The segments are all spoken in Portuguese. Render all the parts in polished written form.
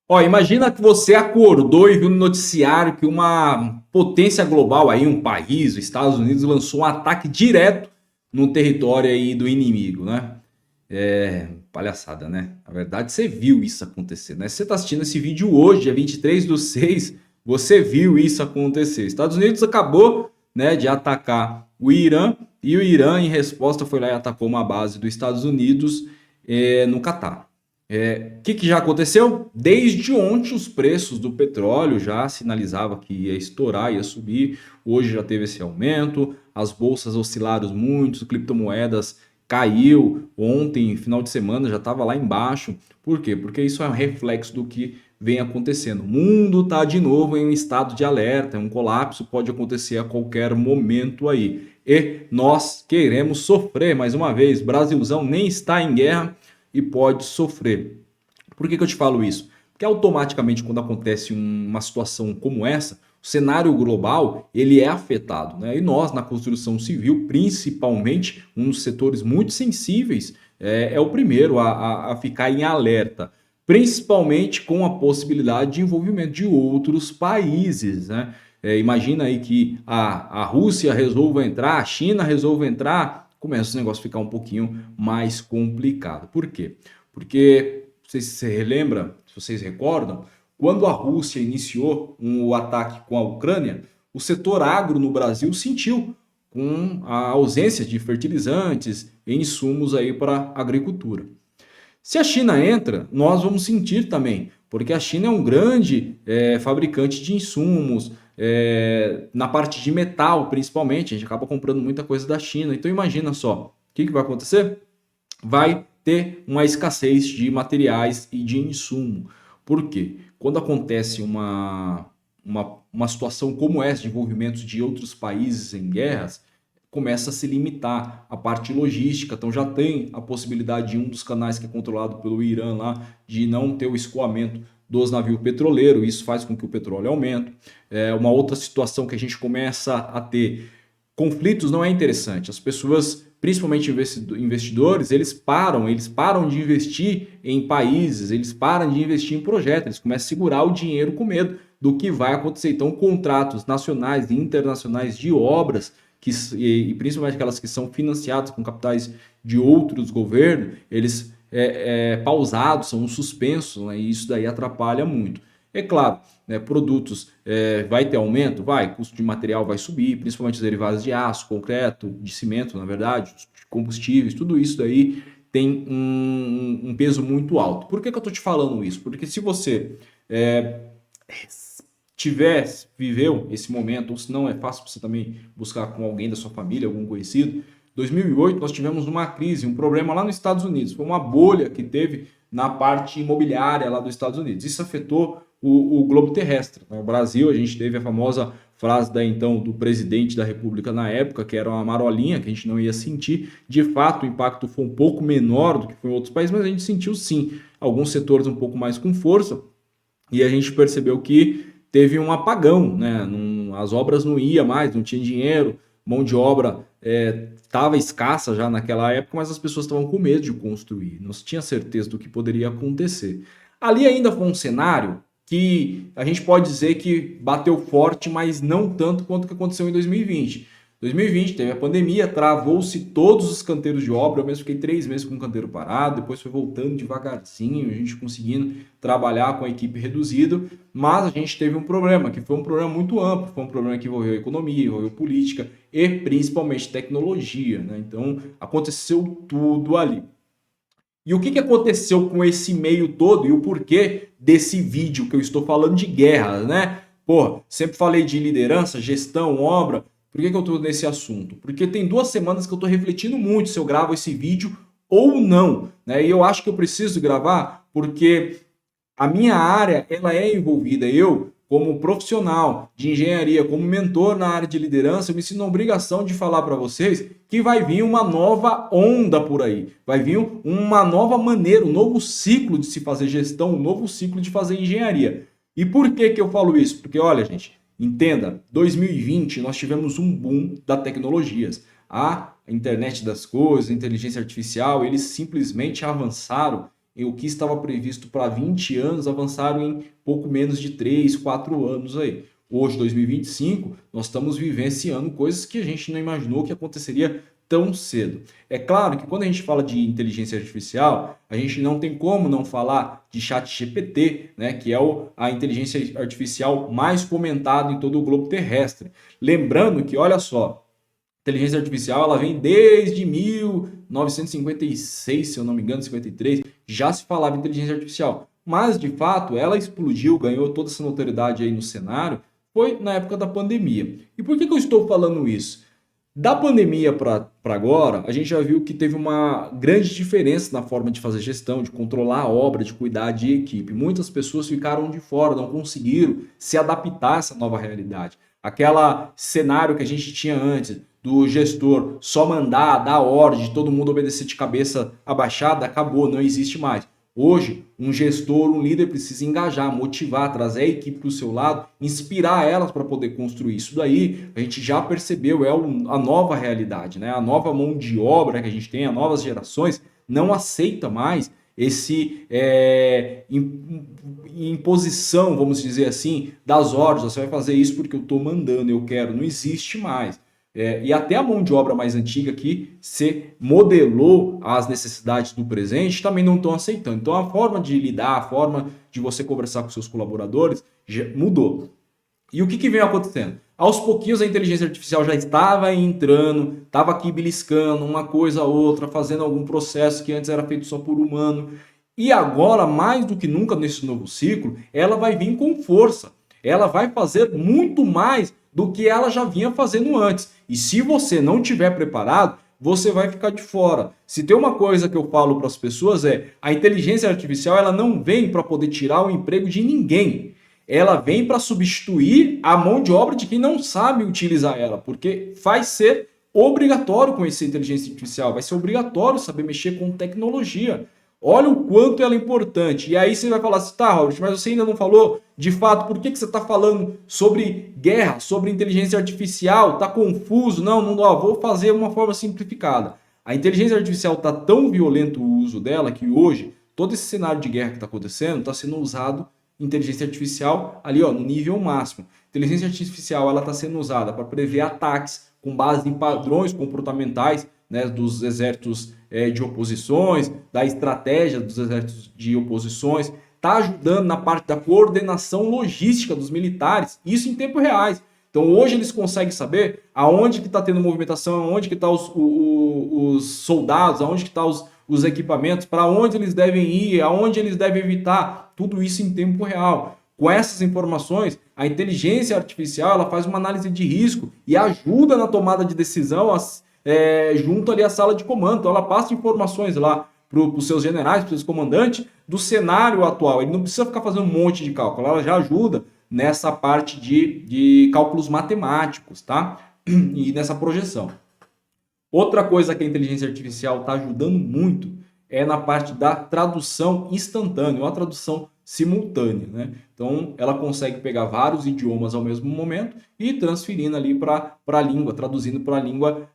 Ó, imagina que você acordou e viu no noticiário que uma potência global aí, um país, os Estados Unidos, lançou um ataque direto no território aí do inimigo, né? Palhaçada, né? Na verdade, você viu isso acontecer, né? Se você está assistindo esse vídeo hoje, dia 23/6, você viu isso acontecer. Estados Unidos acabou, né, de atacar o Irã e o Irã, em resposta, foi lá e atacou uma base dos Estados Unidos no Catar. O que já aconteceu? Desde ontem os preços do petróleo já sinalizava que ia estourar, ia subir. Hoje já teve esse aumento, as bolsas oscilaram muito, criptomoedas caiu. Ontem, final de semana, já estava lá embaixo. Por quê? Porque isso é um reflexo do que vem acontecendo. O mundo está de novo em um estado de alerta, um colapso pode acontecer a qualquer momento aí. E nós queremos sofrer mais uma vez. Brasilzão nem está em guerra e pode sofrer. Por que eu te falo isso? Porque automaticamente quando acontece uma situação como essa, o cenário global ele é afetado, né? E nós na construção civil, principalmente, um dos setores muito sensíveis, é o primeiro a ficar em alerta, principalmente com a possibilidade de envolvimento de outros países, né? Imagina aí que a Rússia resolva entrar, a China resolva entrar, começa o negócio a ficar um pouquinho mais complicado. Por quê? Porque, não sei se você relembra, se vocês recordam, quando a Rússia iniciou o ataque com a Ucrânia, o setor agro no Brasil sentiu com a ausência de fertilizantes e insumos aí para a agricultura. Se a China entra, nós vamos sentir também, porque a China é um grande fabricante de insumos, na parte de metal principalmente, a gente acaba comprando muita coisa da China. Então imagina só, o que vai acontecer? Vai ter uma escassez de materiais e de insumo. Por quê? Quando acontece uma situação como essa de envolvimento de outros países em guerras, começa a se limitar a parte logística. Então já tem a possibilidade de um dos canais que é controlado pelo Irã lá, de não ter o escoamento dos navios petroleiros, isso faz com que o petróleo aumente. Uma outra situação que a gente começa a ter conflitos não é interessante. As pessoas, principalmente investidores, eles param de investir em países, eles param de investir em projetos, eles começam a segurar o dinheiro com medo do que vai acontecer. Então, contratos nacionais e internacionais de obras, e principalmente aquelas que são financiadas com capitais de outros governos, eles pausados, são suspensos, né? E isso daí atrapalha muito. É claro, né, produtos vai ter aumento? Vai, custo de material vai subir, principalmente os derivados de aço, concreto, de cimento, na verdade, combustíveis, tudo isso daí tem um peso muito alto. Por que eu estou te falando isso? Porque se você viveu esse momento, ou se não é fácil você também buscar com alguém da sua família, algum conhecido. 2008 nós tivemos uma crise, um problema lá nos Estados Unidos, foi uma bolha que teve na parte imobiliária lá dos Estados Unidos. Isso afetou o globo terrestre. No Brasil, a gente teve a famosa frase do presidente da República na época, que era uma marolinha, que a gente não ia sentir. De fato, o impacto foi um pouco menor do que foi em outros países, mas a gente sentiu sim alguns setores um pouco mais com força, e a gente percebeu que teve um apagão, né? As obras não iam mais, não tinha dinheiro, mão de obra estava escassa já naquela época, mas as pessoas estavam com medo de construir, não se tinha certeza do que poderia acontecer. Ali ainda foi um cenário que a gente pode dizer que bateu forte, mas não tanto quanto o que aconteceu em 2020. 2020 teve a pandemia, travou-se todos os canteiros de obra, eu mesmo fiquei 3 meses com o canteiro parado, depois foi voltando devagarzinho, a gente conseguindo trabalhar com a equipe reduzida, mas a gente teve um problema, que foi um problema muito amplo, foi um problema que envolveu economia, envolveu política e principalmente tecnologia, né? Então aconteceu tudo ali. E o que aconteceu com esse meio todo e o porquê desse vídeo que eu estou falando de guerra, né? Pô, sempre falei de liderança, gestão, obra. Por que eu estou nesse assunto? Porque tem 2 semanas que eu estou refletindo muito se eu gravo esse vídeo ou não, né? E eu acho que eu preciso gravar porque a minha área ela é envolvida. Eu, como profissional de engenharia, como mentor na área de liderança, eu me sinto na obrigação de falar para vocês que vai vir uma nova onda por aí. Vai vir uma nova maneira, um novo ciclo de se fazer gestão, um novo ciclo de fazer engenharia. E por que eu falo isso? Porque, olha, gente, entenda, 2020 nós tivemos um boom das tecnologias. A internet das coisas, a inteligência artificial, eles simplesmente avançaram e o que estava previsto para 20 anos avançaram em pouco menos de 3, 4 anos aí. Hoje, 2025, nós estamos vivenciando coisas que a gente não imaginou que aconteceria tão cedo. É claro que quando a gente fala de inteligência artificial, a gente não tem como não falar de ChatGPT, né, que é a inteligência artificial mais comentada em todo o globo terrestre. Lembrando que, olha só, inteligência artificial ela vem desde 1956, se eu não me engano, 53, já se falava em inteligência artificial. Mas, de fato, ela explodiu, ganhou toda essa notoriedade aí no cenário, foi na época da pandemia. E por que eu estou falando isso? Da pandemia para agora, a gente já viu que teve uma grande diferença na forma de fazer gestão, de controlar a obra, de cuidar de equipe. Muitas pessoas ficaram de fora, não conseguiram se adaptar a essa nova realidade. Aquela cenário que a gente tinha antes, do gestor só mandar, dar ordem, de todo mundo obedecer de cabeça abaixada, acabou, não existe mais. Hoje, um gestor, um líder precisa engajar, motivar, trazer a equipe para o seu lado, inspirar elas para poder construir. Isso daí a gente já percebeu, é a nova realidade, né? A nova mão de obra que a gente tem, as novas gerações, não aceita mais esse imposição, vamos dizer assim, das ordens. Você vai fazer isso porque eu estou mandando, eu quero. Não existe mais. E até a mão de obra mais antiga que se modelou as necessidades do presente também não estão aceitando. Então a forma de lidar, a forma de você conversar com seus colaboradores já mudou. E o que vem acontecendo? Aos pouquinhos a inteligência artificial já estava entrando, estava aqui beliscando uma coisa ou outra, fazendo algum processo que antes era feito só por humano. E agora, mais do que nunca nesse novo ciclo, ela vai vir com força. Ela vai fazer muito mais do que ela já vinha fazendo antes. E se você não estiver preparado, você vai ficar de fora. Se tem uma coisa que eu falo para as pessoas a inteligência artificial ela não vem para poder tirar o emprego de ninguém. Ela vem para substituir a mão de obra de quem não sabe utilizar ela, porque vai ser obrigatório conhecer inteligência artificial, vai ser obrigatório saber mexer com tecnologia. Olha o quanto ela é importante. E aí você vai falar assim, tá, Robert, mas você ainda não falou de fato, por que você está falando sobre guerra, sobre inteligência artificial? Tá confuso? Não, vou fazer uma forma simplificada. A inteligência artificial está tão violento o uso dela que hoje, todo esse cenário de guerra que está acontecendo, está sendo usado inteligência artificial ali no nível máximo. Inteligência artificial ela está sendo usada para prever ataques com base em padrões comportamentais, né, dos exércitos de oposições, da estratégia dos exércitos de oposições, está ajudando na parte da coordenação logística dos militares, isso em tempo reais. Então hoje eles conseguem saber aonde que está tendo movimentação, aonde que estão os soldados, aonde que estão os equipamentos, para onde eles devem ir, aonde eles devem evitar, tudo isso em tempo real. Com essas informações, a inteligência artificial ela faz uma análise de risco e ajuda na tomada de decisão junto ali à sala de comando. Então ela passa informações lá para os seus generais, para os seus comandantes, do cenário atual. Ele não precisa ficar fazendo um monte de cálculo, ela já ajuda nessa parte de cálculos matemáticos, tá? E nessa projeção. Outra coisa que a inteligência artificial está ajudando muito é na parte da tradução instantânea, ou a tradução simultânea, né? Então, ela consegue pegar vários idiomas ao mesmo momento e transferindo ali para a língua, traduzindo para a língua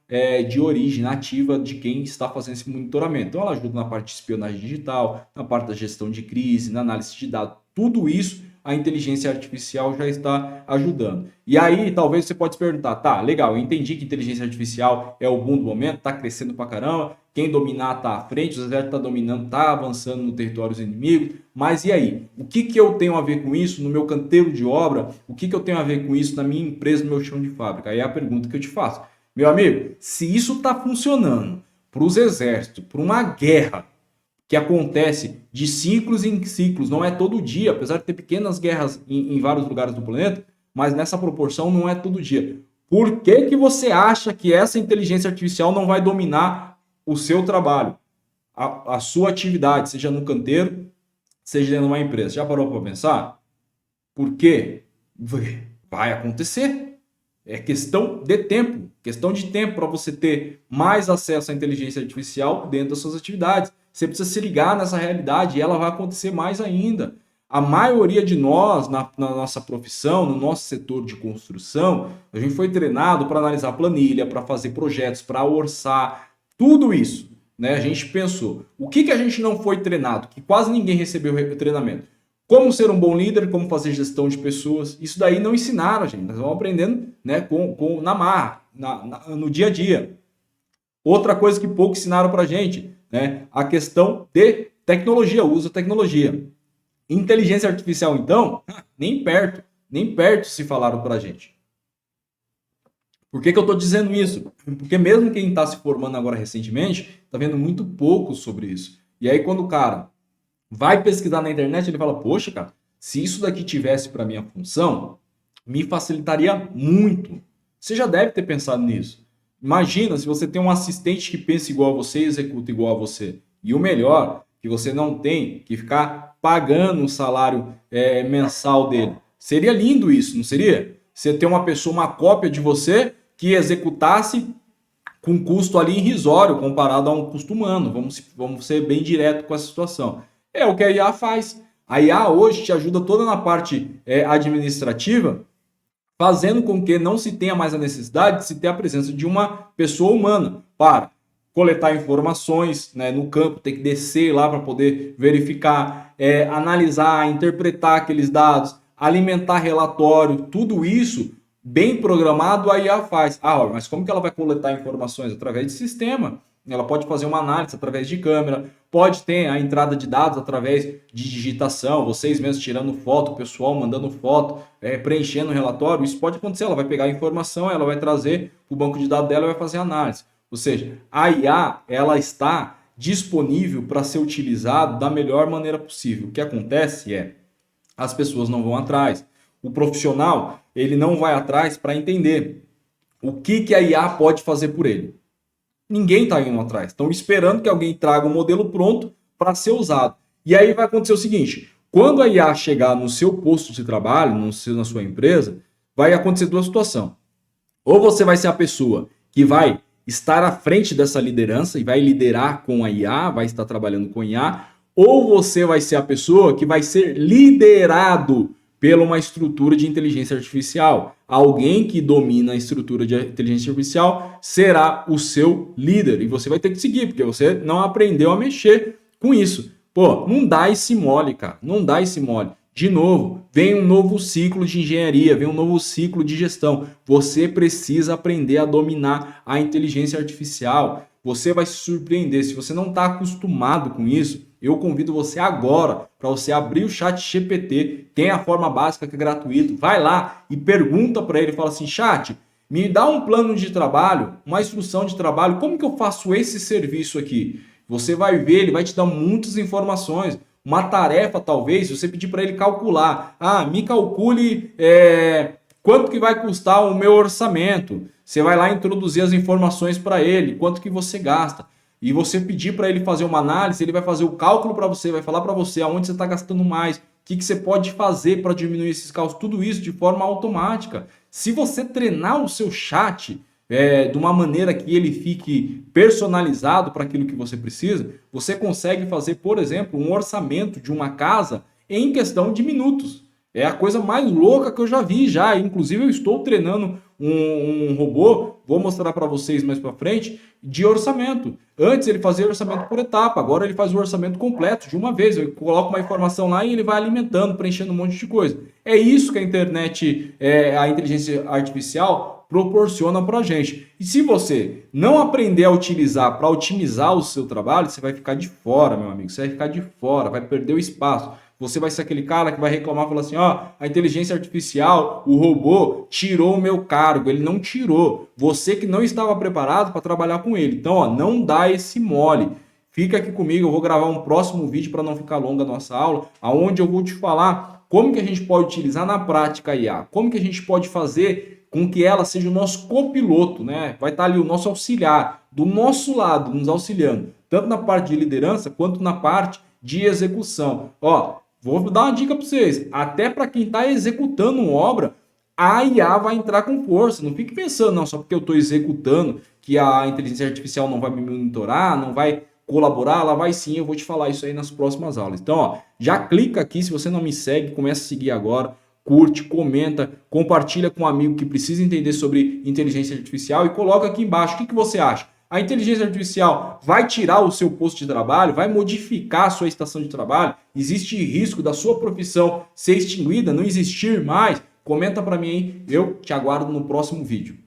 de origem nativa de quem está fazendo esse monitoramento. Então, ela ajuda na parte de espionagem digital, na parte da gestão de crise, na análise de dados, tudo isso a inteligência artificial já está ajudando. E aí, talvez você pode se perguntar, tá, legal, eu entendi que inteligência artificial é o boom do momento, está crescendo pra caramba, quem dominar está à frente, o exército está dominando, está avançando no território dos inimigos, mas e aí? O que eu tenho a ver com isso no meu canteiro de obra? O que eu tenho a ver com isso na minha empresa, no meu chão de fábrica? Aí é a pergunta que eu te faço. Meu amigo, se isso está funcionando para os exércitos, para uma guerra, que acontece de ciclos em ciclos, não é todo dia, apesar de ter pequenas guerras em vários lugares do planeta, mas nessa proporção não é todo dia. Por que você acha que essa inteligência artificial não vai dominar o seu trabalho, a sua atividade, seja no canteiro, seja dentro de uma empresa? Já parou para pensar? Por quê? Vai acontecer. É questão de tempo para você ter mais acesso à inteligência artificial dentro das suas atividades. Você precisa se ligar nessa realidade e ela vai acontecer mais ainda. A maioria de nós, na nossa profissão, no nosso setor de construção, a gente foi treinado para analisar planilha, para fazer projetos, para orçar, tudo isso. né, a gente pensou, o que a gente não foi treinado, que quase ninguém recebeu treinamento? Como ser um bom líder, como fazer gestão de pessoas. Isso daí não ensinaram, gente. Nós vamos aprendendo, né, na marra, no dia a dia. Outra coisa que pouco ensinaram para a gente, né, a questão de tecnologia, o uso da tecnologia. Inteligência artificial, então, nem perto se falaram para a gente. Por que eu estou dizendo isso? Porque mesmo quem está se formando agora recentemente, está vendo muito pouco sobre isso. E aí quando o cara vai pesquisar na internet, ele fala, poxa, cara, se isso daqui tivesse para minha função, me facilitaria muito. Você já deve ter pensado nisso. Imagina se você tem um assistente que pensa igual a você e executa igual a você. E o melhor, que você não tem que ficar pagando o salário mensal dele. Seria lindo isso, não seria? Você ter uma pessoa, uma cópia de você que executasse com custo ali irrisório comparado a um custo humano. Vamos ser bem direto com essa situação. É o que a IA faz. A IA hoje te ajuda toda na parte administrativa, fazendo com que não se tenha mais a necessidade de se ter a presença de uma pessoa humana para coletar informações, né, no campo, ter que descer lá para poder verificar, analisar, interpretar aqueles dados, alimentar relatório, tudo isso bem programado a IA faz. Mas como que ela vai coletar informações? Através de sistema. Ela pode fazer uma análise através de câmera, pode ter a entrada de dados através de digitação, vocês mesmos tirando foto, o pessoal mandando foto, preenchendo o relatório, isso pode acontecer, ela vai pegar a informação, ela vai trazer para o banco de dados dela e vai fazer análise. Ou seja, a IA ela está disponível para ser utilizada da melhor maneira possível. O que acontece as pessoas não vão atrás. O profissional ele não vai atrás para entender o que a IA pode fazer por ele. Ninguém está indo atrás. Estão esperando que alguém traga um modelo pronto para ser usado. E aí vai acontecer o seguinte, quando a IA chegar no seu posto de trabalho, na sua empresa, vai acontecer duas situações. Ou você vai ser a pessoa que vai estar à frente dessa liderança e vai liderar com a IA, vai estar trabalhando com a IA, ou você vai ser a pessoa que vai ser liderado pela uma estrutura de inteligência artificial. Alguém que domina a estrutura de inteligência artificial será o seu líder e você vai ter que seguir, porque você não aprendeu a mexer com isso. Pô, não dá esse mole, cara, não dá esse mole. De novo, vem um novo ciclo de engenharia, vem um novo ciclo de gestão. Você precisa aprender a dominar a inteligência artificial. Você vai se surpreender. Se você não está acostumado com isso, eu convido você agora para você abrir o chat GPT. Tem a forma básica que é gratuito. Vai lá e pergunta para ele. Fala assim, chat, me dá um plano de trabalho, uma instrução de trabalho. Como que eu faço esse serviço aqui? Você vai ver, ele vai te dar muitas informações. Uma tarefa, talvez, se você pedir para ele calcular. Me calcule quanto que vai custar o meu orçamento. Você vai lá introduzir as informações para ele, quanto que você gasta. E você pedir para ele fazer uma análise, ele vai fazer o cálculo para você, vai falar para você aonde você está gastando mais, o que você pode fazer para diminuir esses cálculos, tudo isso de forma automática. Se você treinar o seu chat de uma maneira que ele fique personalizado para aquilo que você precisa, você consegue fazer, por exemplo, um orçamento de uma casa em questão de minutos. É a coisa mais louca que eu já vi já. Inclusive eu estou treinando um robô, vou mostrar para vocês mais para frente, de orçamento. Antes ele fazia orçamento por etapa, agora ele faz o orçamento completo de uma vez. Eu coloco uma informação lá e ele vai alimentando, preenchendo um monte de coisa. É isso que a internet, a inteligência artificial proporciona para a gente. E se você não aprender a utilizar para otimizar o seu trabalho, você vai ficar de fora, meu amigo. Você vai ficar de fora, vai perder o espaço. Você vai ser aquele cara que vai reclamar e falar assim, a inteligência artificial, o robô, tirou o meu cargo. Ele não tirou. Você que não estava preparado para trabalhar com ele. Então, não dá esse mole. Fica aqui comigo, eu vou gravar um próximo vídeo para não ficar longa a nossa aula, onde eu vou te falar como que a gente pode utilizar na prática a IA, como que a gente pode fazer com que ela seja o nosso copiloto, né? Vai estar ali o nosso auxiliar, do nosso lado, nos auxiliando, tanto na parte de liderança quanto na parte de execução. Vou dar uma dica para vocês, até para quem está executando uma obra, a IA vai entrar com força. Não fique pensando, não, só porque eu estou executando, que a inteligência artificial não vai me monitorar, não vai colaborar, ela vai sim, eu vou te falar isso aí nas próximas aulas. Então, já clica aqui, se você não me segue, começa a seguir agora, curte, comenta, compartilha com um amigo que precisa entender sobre inteligência artificial e coloca aqui embaixo, o que você acha? A inteligência artificial vai tirar o seu posto de trabalho, vai modificar a sua estação de trabalho? Existe risco da sua profissão ser extinguida, não existir mais? Comenta para mim aí, eu te aguardo no próximo vídeo.